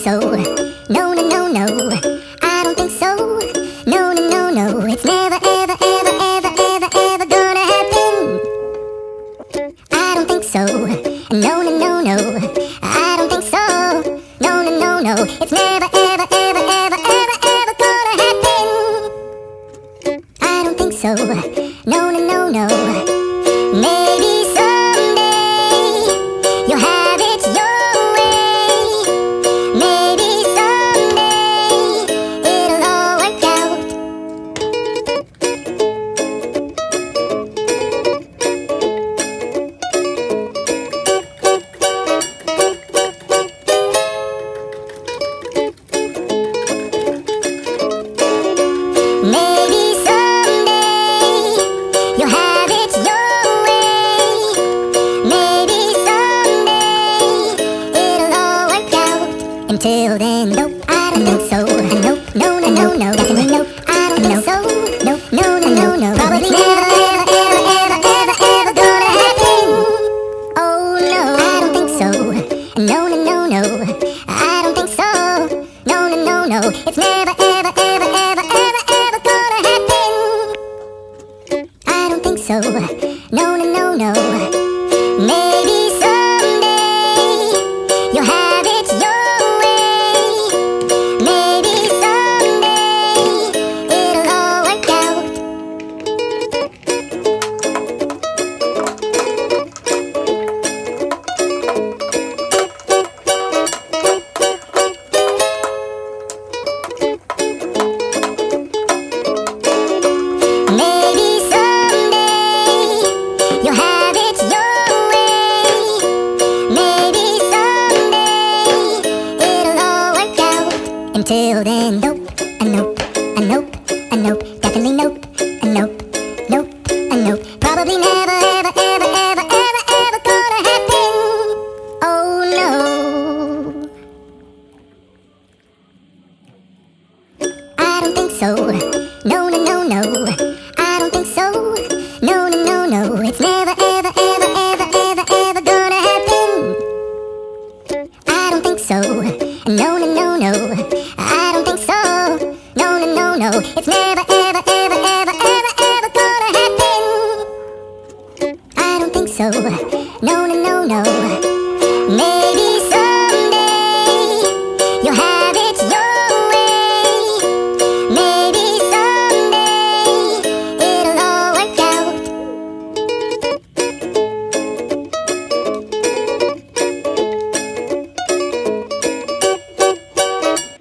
so. No, no, no, no. I don't think so. No, no, no, no. It's never, ever, ever, ever, ever, ever gonna happen. I don't think so. No, no, no, no. I don't think so. No, no, no, no. It's never, ever, ever, ever, ever, ever gonna happen. I don't think so. No, no, no, no. Maybe someday you'll have it your way. Maybe someday it'll all work out. Maybe someday you'll have it your way. Maybe someday it'll all work out. Until then, nope, I don't think so. Nope, no, no, no, no, definitely nope, I don't think so. Nope, no, no, no, no, probably never, ever, ever, ever, ever, ever gonna happen. Oh no, I don't think so. No, no, no, no, I don't think so. No, no, no, no, it's never, ever, ever, ever, ever, ever gonna happen. I don't think so. No, no, no, no. Maybe someday you'll have it your way. Maybe someday it'll all work out. Maybe someday you'll have it your way. Maybe someday it'll all work out. Until then, nope, a nope, a nope, a nope, definitely nope, a nope, nope, a nope, probably never, ever, ever, ever, ever, ever gonna happen. Oh no. I don't think so. No, no, no, no. I don't think so. No, no, no, no. It's never, ever, ever, ever, ever, ever gonna happen. I don't think so. No, no, no, no. I don't think so. No, no, no, no. It's never,